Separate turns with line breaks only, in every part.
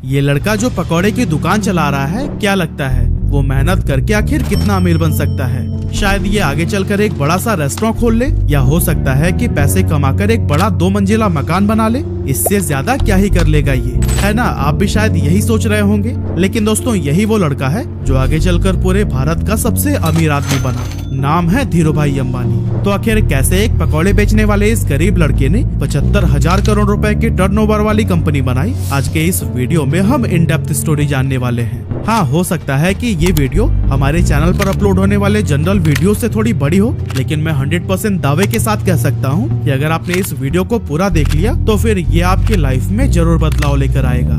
ये लड़का जो पकौड़े की दुकान चला रहा है, क्या लगता है वो मेहनत करके आखिर कितना अमीर बन सकता है? शायद ये आगे चलकर एक बड़ा सा रेस्टोरेंट खोल ले, या हो सकता है कि पैसे कमाकर एक बड़ा 2 मंजिला मकान बना ले। इससे ज्यादा क्या ही कर लेगा ये, है ना? आप भी शायद यही सोच रहे होंगे। लेकिन दोस्तों, यही वो लड़का है जो आगे चलकर पूरे भारत का सबसे अमीर आदमी बना। नाम है धीरूभाई अंबानी। तो आखिर कैसे एक पकौड़े बेचने वाले इस गरीब लड़के ने 75,000 करोड़ रुपए की टर्नओवर वाली कंपनी बनाई? आज के इस वीडियो में हम इन डेप्थ स्टोरी जानने वाले हैं। हाँ, हो सकता है कि ये वीडियो हमारे चैनल पर अपलोड होने वाले जनरल वीडियो से थोड़ी बड़ी हो, लेकिन मैं 100% दावे के साथ कह सकता हूँ कि अगर आपने इस वीडियो को पूरा देख लिया तो फिर ये आपकी लाइफ में जरूर बदलाव लेकर आएगा।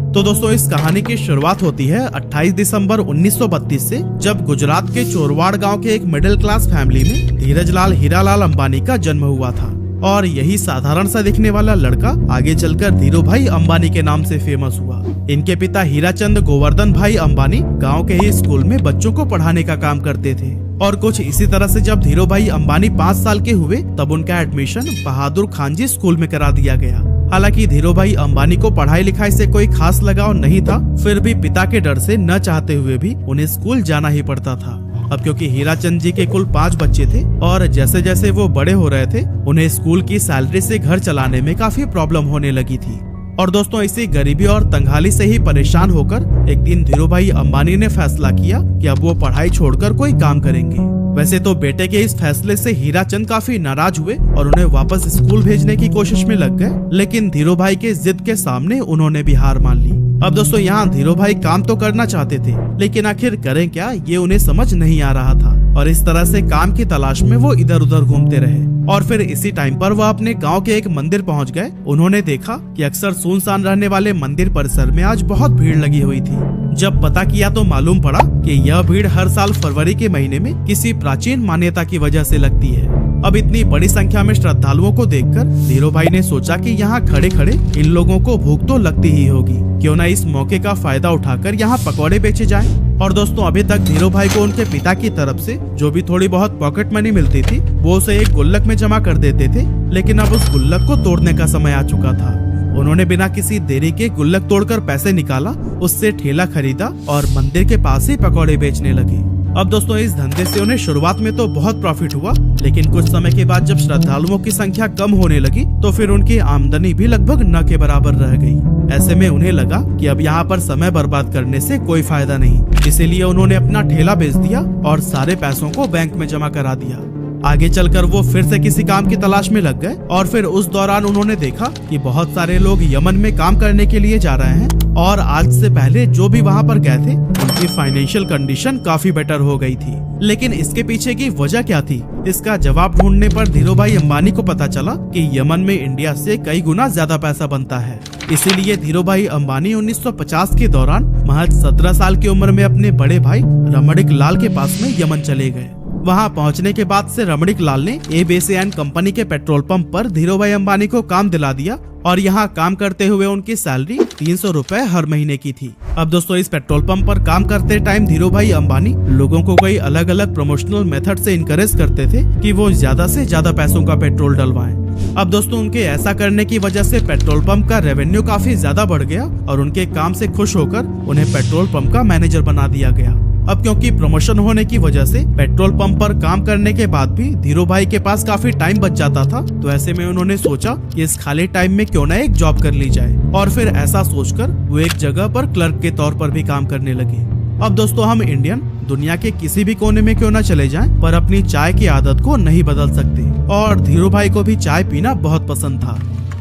तो दोस्तों, इस कहानी की शुरुआत होती है 28 दिसंबर 1932 से, जब गुजरात के चोरवाड़ गांव के एक मिडिल क्लास फैमिली में धीरजलाल हीरालाल अंबानी का जन्म हुआ था। और यही साधारण सा दिखने वाला लड़का आगे चलकर धीरूभाई अंबानी के नाम से फेमस हुआ। इनके पिता हीराचंद गोवर्धन भाई अंबानी गांव के ही स्कूल में बच्चों को पढ़ाने का काम करते थे। और कुछ इसी तरह से जब धीरूभाई अंबानी 5 साल के हुए तब उनका एडमिशन बहादुर खानजी स्कूल में करा दिया गया। हालांकि धीरूभाई अंबानी को पढ़ाई लिखाई से कोई खास लगाव नहीं था, फिर भी पिता के डर से न चाहते हुए भी उन्हें स्कूल जाना ही पड़ता था। अब क्योंकि हीराचंद जी के कुल 5 बच्चे थे और जैसे जैसे वो बड़े हो रहे थे, उन्हें स्कूल की सैलरी से घर चलाने में काफी प्रॉब्लम होने लगी थी। और दोस्तों, इसी गरीबी और तंगहाली से ही परेशान होकर एक दिन धीरूभाई अंबानी ने फैसला किया कि अब वो पढ़ाई छोड़कर कोई काम करेंगे। वैसे तो बेटे के इस फैसले से हीराचंद काफी नाराज हुए और उन्हें वापस स्कूल भेजने की कोशिश में लग गए, लेकिन धीरूभाई के जिद के सामने उन्होंने भी हार मान ली। अब दोस्तों, यहाँ धीरूभाई काम तो करना चाहते थे, लेकिन आखिर करें क्या, ये उन्हें समझ नहीं आ रहा था। और इस तरह से काम की तलाश में वो इधर उधर घूमते रहे। और फिर इसी टाइम पर वह अपने गांव के एक मंदिर पहुंच गए। उन्होंने देखा कि अक्सर सुनसान रहने वाले मंदिर परिसर में आज बहुत भीड़ लगी हुई थी। जब पता किया तो मालूम पड़ा कि यह भीड़ हर साल फरवरी के महीने में किसी प्राचीन मान्यता की वजह से लगती है। अब इतनी बड़ी संख्या में श्रद्धालुओं को देखकर धीरूभाई ने सोचा कि यहाँ खड़े खड़े इन लोगों को भूख तो लगती ही होगी, क्यों न इस मौके का फायदा उठाकर यहाँ पकौड़े बेचे जाएं। और दोस्तों, अभी तक धीरूभाई को उनके पिता की तरफ से जो भी थोड़ी बहुत पॉकेट मनी मिलती थी वो उसे एक गुल्लक में जमा कर देते थे, लेकिन अब उस गुल्लक को तोड़ने का समय आ चुका था। उन्होंने बिना किसी देरी के गुल्लक तोड़कर पैसे निकाला, उससे ठेला खरीदा और मंदिर के पास ही पकौड़े बेचने लगे। अब दोस्तों, इस धंधे से उन्हें शुरुआत में तो बहुत प्रॉफिट हुआ, लेकिन कुछ समय के बाद जब श्रद्धालुओं की संख्या कम होने लगी तो फिर उनकी आमदनी भी लगभग न के बराबर रह गई। ऐसे में उन्हें लगा कि अब यहाँ पर समय बर्बाद करने से कोई फायदा नहीं, इसीलिए उन्होंने अपना ठेला बेच दिया और सारे पैसों को बैंक में जमा करा दिया। आगे चलकर वो फिर से किसी काम की तलाश में लग गए और फिर उस दौरान उन्होंने देखा कि बहुत सारे लोग यमन में काम करने के लिए जा रहे हैं और आज से पहले जो भी वहाँ पर गए थे उनकी फाइनेंशियल कंडीशन काफी बेटर हो गई थी। लेकिन इसके पीछे की वजह क्या थी, इसका जवाब ढूंढने पर धीरूभाई अंबानी को पता चला कि यमन में इंडिया से कई गुना ज्यादा पैसा बनता है। इसीलिए धीरूभाई अंबानी 1950 के दौरान महज 17 साल की उम्र में अपने बड़े भाई रमणिक लाल के पास में यमन चले गए। वहां पहुंचने के बाद से रमणिक लाल ने एबीसीएन कंपनी के पेट्रोल पंप पर धीरूभाई अंबानी को काम दिला दिया और यहां काम करते हुए उनकी सैलरी 300 रुपए हर महीने की थी। अब दोस्तों, इस पेट्रोल पंप पर काम करते टाइम धीरूभाई अंबानी लोगों को कई अलग अलग प्रमोशनल मेथड से इनकरेज करते थे कि वो ज्यादा से ज्यादा पैसों का पेट्रोल डलवाएं। अब दोस्तों, उनके ऐसा करने की वजह से पेट्रोल पंप का रेवेन्यू काफी ज्यादा बढ़ गया और उनके काम से खुश होकर उन्हें पेट्रोल पंप का मैनेजर बना दिया गया। अब क्योंकि प्रमोशन होने की वजह से पेट्रोल पंप पर काम करने के बाद भी धीरूभाई के पास काफी टाइम बच जाता था, तो ऐसे में उन्होंने सोचा कि इस खाली टाइम में क्यों न एक जॉब कर ली जाए। और फिर ऐसा सोचकर वो एक जगह पर क्लर्क के तौर पर भी काम करने लगे। अब दोस्तों, हम इंडियन दुनिया के किसी भी कोने में क्यों न चले जाएं, पर अपनी चाय की आदत को नहीं बदल सकते। और धीरूभाई को भी चाय पीना बहुत पसंद था।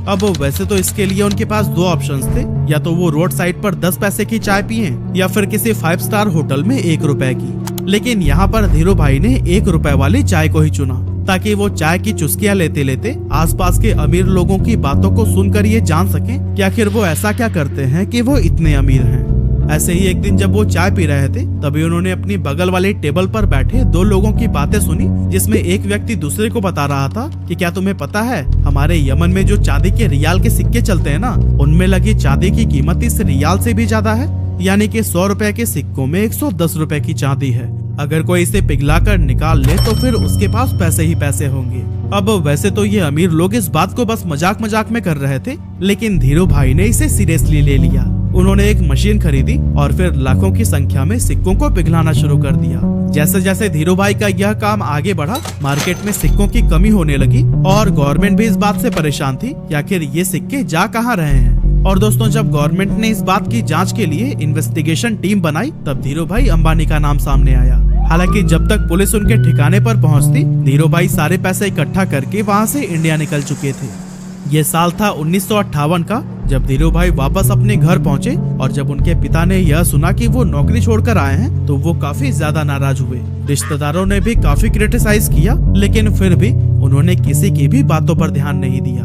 अब वैसे तो इसके लिए उनके पास 2 ऑप्शंस थे, या तो वो रोड साइड पर 10 पैसे की चाय पिए या फिर किसी 5 स्टार होटल में 1 रुपए की। लेकिन यहाँ पर धीरूभाई ने 1 रुपए वाली चाय को ही चुना, ताकि वो चाय की चुस्कियां लेते लेते आसपास के अमीर लोगों की बातों को सुनकर ये जान सकें कि आखिर वो ऐसा क्या करते हैं कि वो इतने अमीर हैं। ऐसे ही एक दिन जब वो चाय पी रहे थे तभी उन्होंने अपनी बगल वाले टेबल पर बैठे 2 लोगों की बातें सुनी, जिसमें एक व्यक्ति दूसरे को बता रहा था कि क्या तुम्हें पता है, हमारे यमन में जो चांदी के रियाल के सिक्के चलते हैं ना, उनमें लगी चांदी की कीमत इस रियाल से भी ज्यादा है। यानी कि 100 रुपए के सिक्कों में 110 रुपए की चांदी है। अगर कोई इसे पिघलाकर निकाल ले तो फिर उसके पास पैसे ही पैसे होंगे। अब वैसे तो ये अमीर लोग इस बात को बस मजाक मजाक में कर रहे थे, लेकिन धीरू भाई ने इसे सीरियसली ले लिया। उन्होंने एक मशीन खरीदी और फिर लाखों की संख्या में सिक्कों को पिघलाना शुरू कर दिया। जैसे जैसे धीरू भाई का यह काम आगे बढ़ा, मार्केट में सिक्कों की कमी होने लगी और गवर्नमेंट भी इस बात से परेशान थी कि आखिर ये सिक्के जा कहाँ रहे हैं। और दोस्तों, जब गवर्नमेंट ने इस बात की जांच के लिए इन्वेस्टिगेशन टीम बनाई, तब धीरू भाई अंबानी का नाम सामने आया। हालांकि जब तक पुलिस उनके ठिकाने पर पहुंचती, धीरू भाई सारे पैसे इकट्ठा करके वहां से इंडिया निकल चुके थे। ये साल था 1958 का, जब धीरू भाई वापस अपने घर पहुंचे और जब उनके पिता ने यह सुना कि वो नौकरी छोड़कर आए हैं, तो वो काफी ज्यादा नाराज हुए। रिश्तेदारों ने भी काफी क्रिटिसाइज किया, लेकिन फिर भी उन्होंने किसी की भी बातों पर ध्यान नहीं दिया।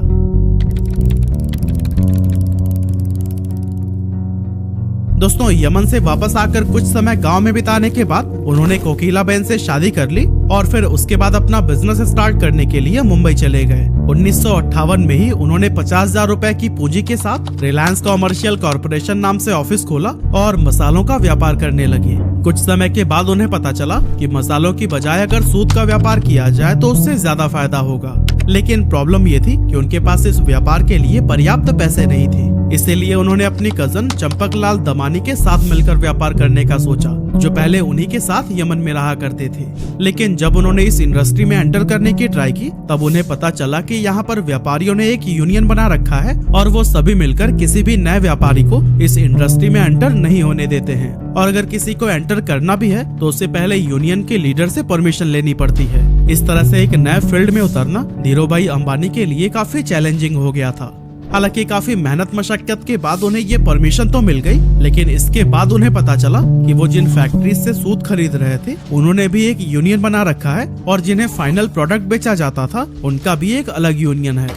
दोस्तों, यमन से वापस आकर कुछ समय गांव में बिताने के बाद उन्होंने कोकिला बहन से शादी कर ली और फिर उसके बाद अपना बिजनेस स्टार्ट करने के लिए मुंबई चले गए। 1958 में ही उन्होंने 50,000 रुपए की पूंजी के साथ रिलायंस कॉमर्शियल कॉर्पोरेशन नाम से ऑफिस खोला और मसालों का व्यापार करने लगे। कुछ समय के बाद उन्हें पता चला कि मसालों की बजाय अगर सूत का व्यापार किया जाए तो उससे ज्यादा फायदा होगा, लेकिन प्रॉब्लम ये थी कि उनके पास इस व्यापार के लिए पर्याप्त पैसे नहीं थे। इसीलिए उन्होंने अपनी कजन चंपकलाल दमानी के साथ मिलकर व्यापार करने का सोचा, जो पहले उन्हीं के साथ यमन में रहा करते थे। लेकिन जब उन्होंने इस इंडस्ट्री में एंटर करने की ट्राई की, तब उन्हें पता चला कि यहाँ पर व्यापारियों ने एक यूनियन बना रखा है और वो सभी मिलकर किसी भी नए व्यापारी को इस इंडस्ट्री में एंटर नहीं होने देते हैं। और अगर किसी को एंटर करना भी है तो उससे पहले यूनियन के लीडर से परमिशन लेनी पड़ती है। इस तरह से एक नए फील्ड में उतरना धीरू भाई अंबानी के लिए काफी चैलेंजिंग हो गया था। हालांकि काफी मेहनत मशक्कत के बाद उन्हें ये परमिशन तो मिल गई, लेकिन इसके बाद उन्हें पता चला कि वो जिन फैक्ट्री से सूत खरीद रहे थे उन्होंने भी एक यूनियन बना रखा है और जिन्हें फाइनल प्रोडक्ट बेचा जाता था उनका भी एक अलग यूनियन है।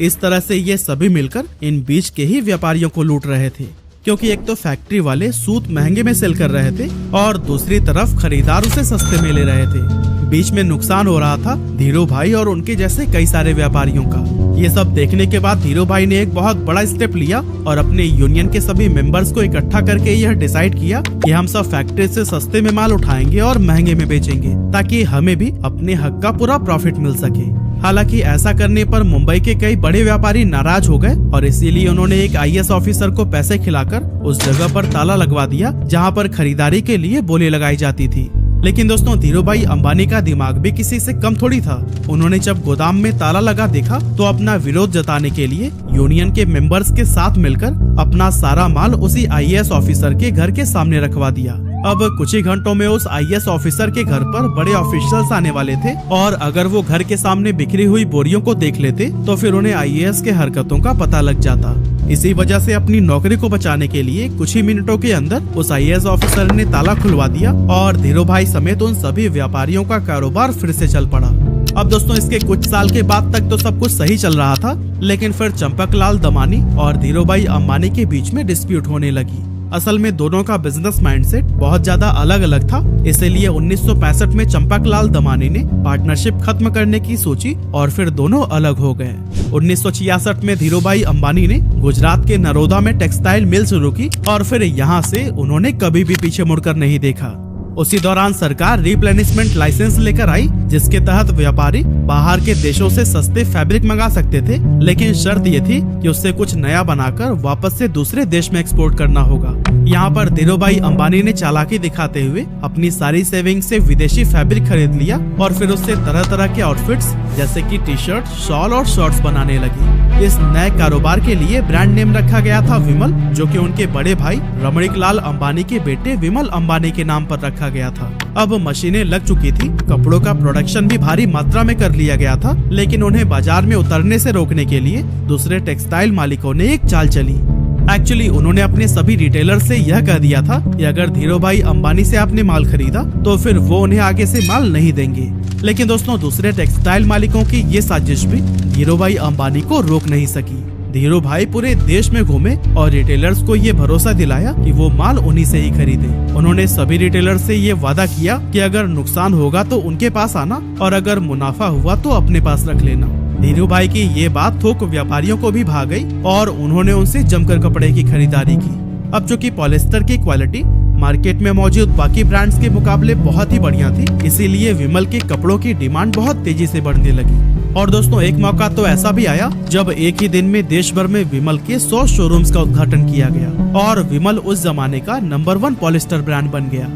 इस तरह से ये सभी मिलकर इन बीच के ही व्यापारियों को लूट रहे थे, क्योंकि एक तो फैक्ट्री वाले सूत महंगे में सेल कर रहे थे और दूसरी तरफ खरीदार उसे सस्ते में ले रहे थे। बीच में नुकसान हो रहा था धीरू भाई और उनके जैसे कई सारे व्यापारियों का। ये सब देखने के बाद धीरू भाई ने एक बहुत बड़ा स्टेप लिया और अपने यूनियन के सभी मेंबर्स को इकट्ठा करके यह डिसाइड किया कि हम सब फैक्ट्री से सस्ते में माल उठाएंगे और महंगे में बेचेंगे, ताकि हमें भी अपने हक का पूरा प्रॉफिट मिल सके। हालांकि ऐसा करने पर मुंबई के कई बड़े व्यापारी नाराज हो गए और इसीलिए उन्होंने एक IAS ऑफिसर को पैसे खिलाकर उस जगह पर ताला लगवा दिया जहां पर खरीदारी के लिए बोली लगाई जाती थी। लेकिन दोस्तों, धीरू भाई अंबानी का दिमाग भी किसी से कम थोड़ी था। उन्होंने जब गोदाम में ताला लगा देखा तो अपना विरोध जताने के लिए यूनियन के मेंबर्स के साथ मिलकर अपना सारा माल उसी IAS ऑफिसर के घर के सामने रखवा दिया। अब कुछ ही घंटों में उस IAS ऑफिसर के घर पर बड़े ऑफिशियल्स आने वाले थे और अगर वो घर के सामने बिखरी हुई बोरियों को देख लेते तो फिर उन्हें IAS के हरकतों का पता लग जाता। इसी वजह से अपनी नौकरी को बचाने के लिए कुछ ही मिनटों के अंदर उस IAS ऑफिसर ने ताला खुलवा दिया और धीरू भाई समेत उन सभी व्यापारियों का कारोबार फिर से चल पड़ा। अब दोस्तों, इसके कुछ साल के बाद तक तो सब कुछ सही चल रहा था, लेकिन फिर चंपकलाल दमानी और धीरू भाई अंबानी के बीच में डिस्प्यूट होने लगी। असल में दोनों का बिजनेस माइंडसेट बहुत ज्यादा अलग अलग था, इसीलिए 1965 में चंपकलाल दमानी ने पार्टनरशिप खत्म करने की सोची और फिर दोनों अलग हो गए। 1966 में धीरू भाई अंबानी ने गुजरात के नरोदा में टेक्सटाइल मिल शुरू की और फिर यहाँ से उन्होंने कभी भी पीछे मुड़कर नहीं देखा। उसी दौरान सरकार रिप्लेनिशमेंट लाइसेंस लेकर आई, जिसके तहत व्यापारी बाहर के देशों से सस्ते फैब्रिक मंगा सकते थे, लेकिन शर्त ये थी कि उससे कुछ नया बनाकर वापस से दूसरे देश में एक्सपोर्ट करना होगा। यहाँ पर धीरू भाई अंबानी ने चालाकी दिखाते हुए अपनी सारी सेविंग से विदेशी फैब्रिक खरीद लिया और फिर उससे तरह तरह के आउटफिट्स जैसे कि टी-शर्ट, शॉल और शॉर्ट्स बनाने लगी। इस नए कारोबार के लिए ब्रांड नेम रखा गया था विमल, जो कि उनके बड़े भाई रमणीक लाल अंबानी के बेटे विमल अंबानी के नाम पर रखा गया था। अब मशीनें लग चुकी थी, कपड़ों का प्रोडक्शन भी भारी मात्रा में कर लिया गया था, लेकिन उन्हें बाजार में उतरने से रोकने के लिए दूसरे टेक्सटाइल मालिकों ने एक चाल चली। एक्चुअली उन्होंने अपने सभी रिटेलर से यह कह दिया था कि अगर धीरू भाई अंबानी से आपने माल खरीदा तो फिर वो उन्हें आगे से माल नहीं देंगे। लेकिन दोस्तों, दूसरे टेक्सटाइल मालिकों की ये साजिश भी धीरू भाई अंबानी को रोक नहीं सकी। धीरू भाई पूरे देश में घूमे और रिटेलर्स को ये भरोसा दिलाया कि वो माल उन्हीं से ही खरीदे। उन्होंने सभी रिटेलर्स से ये वादा किया कि अगर नुकसान होगा तो उनके पास आना और अगर मुनाफा हुआ तो अपने पास रख लेना। धीरू भाई की ये बात थोक व्यापारियों को भी भा गई और उन्होंने उनसे जमकर कपड़े की खरीदारी की। अब जो कि पॉलिस्टर की क्वालिटी मार्केट में मौजूद बाकी ब्रांड्स के मुकाबले बहुत ही बढ़िया थी, इसीलिए विमल के कपड़ों की डिमांड बहुत तेजी से बढ़ने लगी। और दोस्तों एक मौका तो ऐसा भी आया जब एक ही दिन में देश भर में विमल के 100 शोरूम्स का उद्घाटन किया गया और विमल उस जमाने का नंबर 1 पॉलिस्टर ब्रांड बन गया।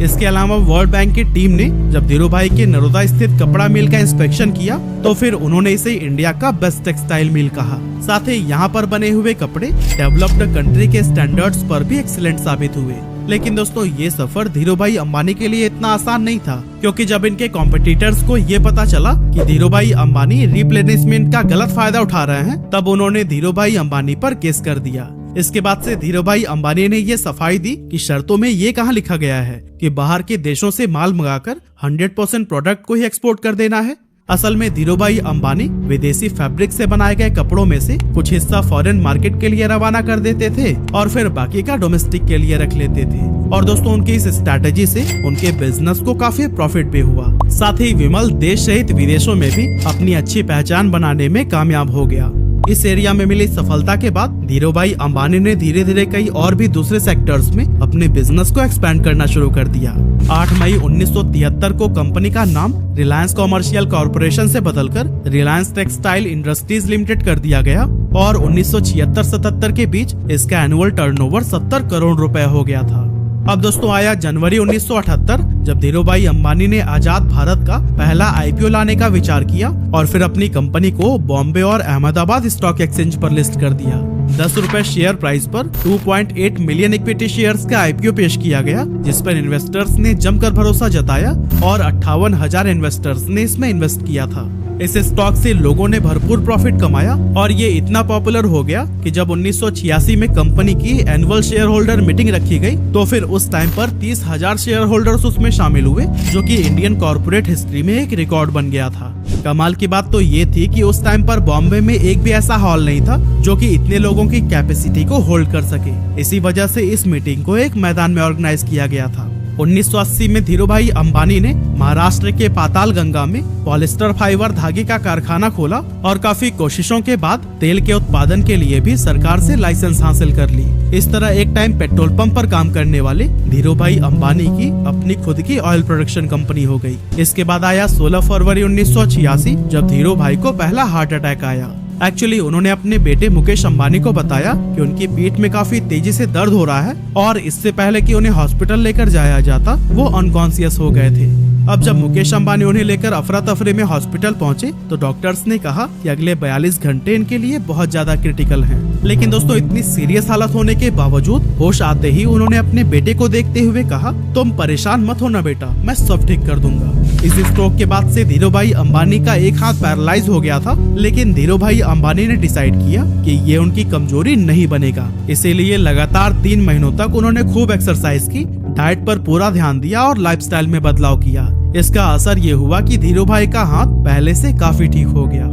इसके अलावा वर्ल्ड बैंक की टीम ने जब धीरूभाई के नरोदा स्थित कपड़ा मिल का इंस्पेक्शन किया तो फिर उन्होंने इसे इंडिया का बेस्ट टेक्सटाइल मिल कहा। साथ ही यहाँ पर बने हुए कपड़े डेवलप्ड कंट्री के स्टैंडर्ड्स पर भी एक्सीलेंट साबित हुए। लेकिन दोस्तों ये सफर धीरूभाई अंबानी के लिए इतना आसान नहीं था, क्योंकि जब इनके कॉम्पिटिटर्स को ये पता चला कि धीरूभाई अंबानी रिप्लेनिशमेंट का गलत फायदा उठा रहे हैं, तब उन्होंने धीरूभाई अंबानी पर केस कर दिया। इसके बाद से धीरूभाई अंबानी ने ये सफाई दी कि शर्तों में ये कहाँ लिखा गया है कि बाहर के देशों से माल मंगाकर 100% प्रोडक्ट को ही एक्सपोर्ट कर देना है। असल में धीरूभाई अंबानी विदेशी फैब्रिक से बनाए गए कपड़ों में से कुछ हिस्सा फॉरेन मार्केट के लिए रवाना कर देते थे और फिर बाकी का डोमेस्टिक के लिए रख लेते थे। और दोस्तों उनकी इस स्ट्रैटेजी से उनके बिजनेस को काफी प्रॉफिट भी हुआ। साथ ही विमल देश सहित विदेशों में भी अपनी अच्छी पहचान बनाने में कामयाब हो गया। इस एरिया में मिली सफलता के बाद धीरूभाई अंबानी ने धीरे धीरे कई और भी दूसरे सेक्टर्स में अपने बिजनेस को एक्सपेंड करना शुरू कर दिया। 8 मई 1973 को कंपनी का नाम रिलायंस कॉमर्शियल कॉर्पोरेशन से बदलकर रिलायंस टेक्सटाइल इंडस्ट्रीज लिमिटेड कर दिया गया और 1976-77 के बीच इसका एनुअल टर्नओवर 70 करोड़ रुपए हो गया था। अब दोस्तों आया जनवरी 1978, जब धीरूभाई अंबानी ने आजाद भारत का पहला आईपीओ लाने का विचार किया और फिर अपनी कंपनी को बॉम्बे और अहमदाबाद स्टॉक एक्सचेंज पर लिस्ट कर दिया। 10 रुपए शेयर प्राइस पर 2.8 मिलियन इक्विटी शेयर्स का आईपीओ पेश किया गया, जिस पर इन्वेस्टर्स ने जमकर भरोसा जताया और 58,000 इन्वेस्टर्स ने इसमें इन्वेस्ट किया था। इस स्टॉक से लोगों ने भरपूर प्रॉफिट कमाया और ये इतना पॉपुलर हो गया कि जब 1986 में कंपनी की एनुअल शेयर होल्डर मीटिंग रखी गई तो फिर उस टाइम पर 30,000 शेयर होल्डर्स उसमें शामिल हुए, जो कि इंडियन कॉर्पोरेट हिस्ट्री में एक रिकॉर्ड बन गया था। कमाल की बात तो ये थी कि उस टाइम पर बॉम्बे में एक भी ऐसा हॉल नहीं था जो कि इतने लोगों की कैपेसिटी को होल्ड कर सके। इसी वजह से इस मीटिंग को एक मैदान में ऑर्गेनाइज किया गया था। 1980 में धीरूभाई अंबानी ने महाराष्ट्र के पाताल गंगा में पॉलिस्टर फाइबर धागे का कारखाना खोला और काफी कोशिशों के बाद तेल के उत्पादन के लिए भी सरकार से लाइसेंस हासिल कर ली। इस तरह एक टाइम पेट्रोल पंप पर काम करने वाले धीरूभाई अंबानी की अपनी खुद की ऑयल प्रोडक्शन कंपनी हो गई। इसके बाद आया 16 फरवरी 1986, जब धीरूभाई को पहला हार्ट अटैक आया। एक्चुअली उन्होंने अपने बेटे मुकेश अंबानी को बताया कि उनकी पीठ में काफी तेजी से दर्द हो रहा है और इससे पहले कि उन्हें हॉस्पिटल लेकर जाया जाता वो अनकॉन्शियस हो गए थे। अब जब मुकेश अंबानी उन्हें लेकर अफरा तफरी में हॉस्पिटल पहुंचे तो डॉक्टर्स ने कहा कि अगले 42 घंटे इनके लिए बहुत ज्यादा क्रिटिकल हैं। लेकिन दोस्तों इतनी सीरियस हालत होने के बावजूद होश आते ही उन्होंने अपने बेटे को देखते हुए कहा, तुम परेशान मत होना बेटा, मैं सब ठीक कर दूंगा। इस स्ट्रोक के बाद से धीरूभाई अंबानी का एक हाथ पैरालाइज हो गया था, लेकिन धीरूभाई अंबानी ने डिसाइड किया कि ये उनकी कमजोरी नहीं बनेगा। इसीलिए लगातार 3 महीनों तक उन्होंने खूब एक्सरसाइज की, डाइट पर पूरा ध्यान दिया और लाइफस्टाइल में बदलाव किया। इसका असर ये हुआ कि धीरूभाई का हाथ पहले से काफी ठीक हो गया।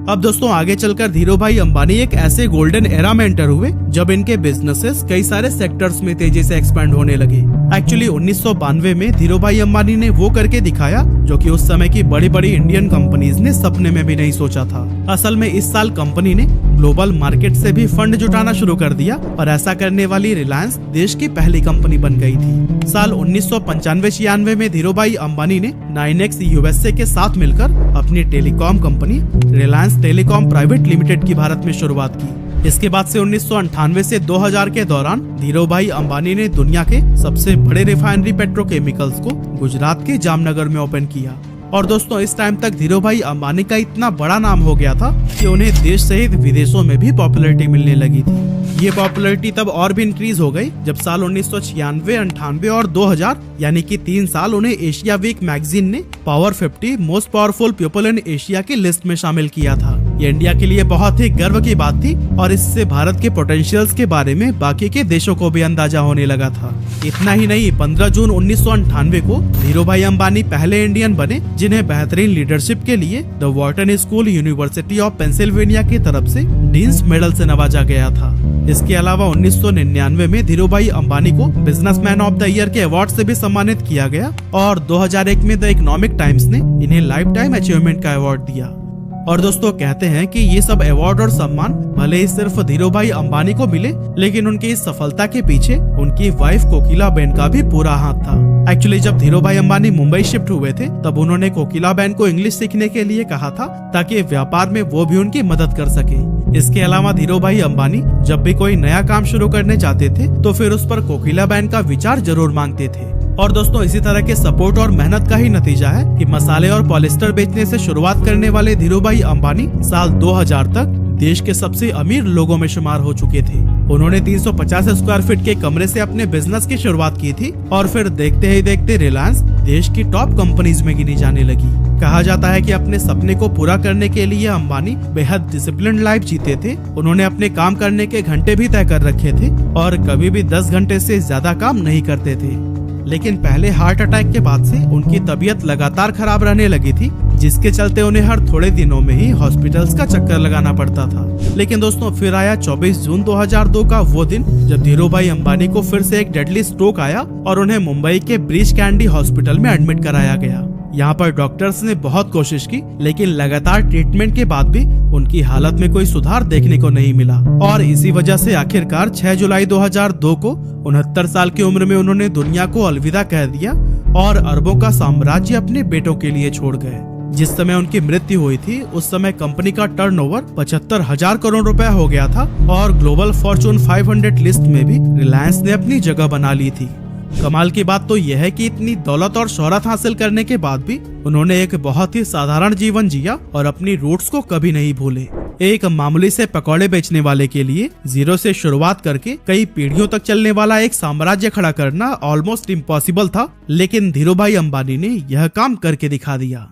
अब दोस्तों आगे चलकर धीरूभाई अंबानी एक ऐसे गोल्डन एरा में एंटर हुए जब इनके बिजनेसेस कई सारे सेक्टर्स में तेजी से एक्सपेंड होने लगे। एक्चुअली 1992 में धीरूभाई अंबानी ने वो करके दिखाया जो कि उस समय की बड़ी बड़ी इंडियन कंपनीज ने सपने में भी नहीं सोचा था। असल में इस साल कंपनी ने ग्लोबल मार्केट से भी फंड जुटाना शुरू कर दिया और ऐसा करने वाली रिलायंस देश की पहली कंपनी बन गई थी। साल 1995-96 में धीरूभाई अंबानी ने 9X USA के साथ मिलकर अपनी telecom company Reliance telecom private limited की भारत में शुरुआत की। इसके बाद से 1998 से 2000 के दौरान धीरूभाई अंबानी ने दुनिया के सबसे बड़े रिफाइनरी पेट्रोकेमिकल्स को गुजरात के जामनगर में ओपन किया। और दोस्तों इस टाइम तक धीरूभाई अंबानी का इतना बड़ा नाम हो गया था कि उन्हें देश सहित विदेशों में भी पॉपुलैरिटी मिलने लगी थी। ये पॉपुलैरिटी तब और भी इंक्रीज हो गई जब साल 1996, 98 और 2000 यानी कि 3 साल उन्हें एशिया वीक मैगजीन ने power 50 most powerful people in Asia की लिस्ट में शामिल किया था। ये इंडिया के लिए बहुत ही गर्व की बात थी और इससे भारत के पोटेंशियल्स के बारे में बाकी के देशों को भी अंदाजा होने लगा था। इतना ही नहीं, 15 जून 1998 को धीरूभाई अंबानी पहले इंडियन बने जिन्हें बेहतरीन लीडरशिप के लिए the Wharton school university of Pennsylvania की तरफ से डीन्स मेडल से नवाजा गया था। इसके अलावा 1999 में धीरूभाई अंबानी को बिजनेसमैन ऑफ द ईयर के अवार्ड से भी सम्मानित किया गया और 2001 में द इकोनॉमिक टाइम्स ने इन्हें लाइफ टाइम अचीवमेंट का अवार्ड दिया। और दोस्तों कहते हैं कि ये सब अवार्ड और सम्मान भले ही सिर्फ धीरूभाई अंबानी को मिले, लेकिन उनकी इस सफलता के पीछे उनकी वाइफ कोकिलाबेन का भी पूरा हाथ था। एक्चुअली जब धीरूभाई अंबानी मुंबई शिफ्ट हुए थे तब उन्होंने कोकिलाबेन को इंग्लिश सीखने के लिए कहा था ताकि व्यापार में वो भी उनकी मदद कर सके। इसके अलावा धीरूभाई अंबानी जब भी कोई नया काम शुरू करने जाते थे तो फिर उस पर कोकिलाबेन का विचार जरूर मांगते थे। और दोस्तों इसी तरह के सपोर्ट और मेहनत का ही नतीजा है कि मसाले और पॉलिस्टर बेचने से शुरुआत करने वाले धीरूभाई अंबानी साल 2000 तक देश के सबसे अमीर लोगों में शुमार हो चुके थे। उन्होंने 350 स्क्वायर फीट के कमरे से अपने बिजनेस की शुरुआत की थी और फिर देखते ही देखते रिलायंस देश की टॉप कंपनीज में गिनी जाने लगी। कहा जाता है कि अपने सपने को पूरा करने के लिए अंबानी बेहद डिसिप्लिन्ड लाइफ जीते थे। उन्होंने अपने काम करने के घंटे भी तय कर रखे थे और कभी भी 10 घंटे से ज्यादा काम नहीं करते थे। लेकिन पहले हार्ट अटैक के बाद से उनकी तबीयत लगातार खराब रहने लगी थी, जिसके चलते उन्हें हर थोड़े दिनों में ही हॉस्पिटल्स का चक्कर लगाना पड़ता था। लेकिन दोस्तों फिर आया 24 जून 2002 का वो दिन जब धीरूभाई अंबानी को फिर से एक डेडली स्ट्रोक आया और उन्हें मुंबई के ब्रीच कैंडी हॉस्पिटल में एडमिट कराया गया। यहाँ पर डॉक्टर्स ने बहुत कोशिश की, लेकिन लगातार ट्रीटमेंट के बाद भी उनकी हालत में कोई सुधार देखने को नहीं मिला और इसी वजह से आखिरकार 6 जुलाई 2002 को 69 साल की उम्र में उन्होंने दुनिया को अलविदा कह दिया और अरबों का साम्राज्य अपने बेटों के लिए छोड़ गए। जिस समय उनकी मृत्यु हुई थी उस समय कंपनी का टर्नओवर 75,000 करोड़ रुपया हो गया था और ग्लोबल फॉर्चून 500 लिस्ट में भी रिलायंस ने अपनी जगह बना ली थी। कमाल की बात तो यह है कि इतनी दौलत और शोहरत हासिल करने के बाद भी उन्होंने एक बहुत ही साधारण जीवन जिया और अपनी रूट्स को कभी नहीं भूले। एक मामूली से पकौड़े बेचने वाले के लिए जीरो से शुरुआत करके कई पीढ़ियों तक चलने वाला एक साम्राज्य खड़ा करना ऑलमोस्ट इम्पॉसिबल था, लेकिन धीरूभाई अंबानी ने यह काम करके दिखा दिया।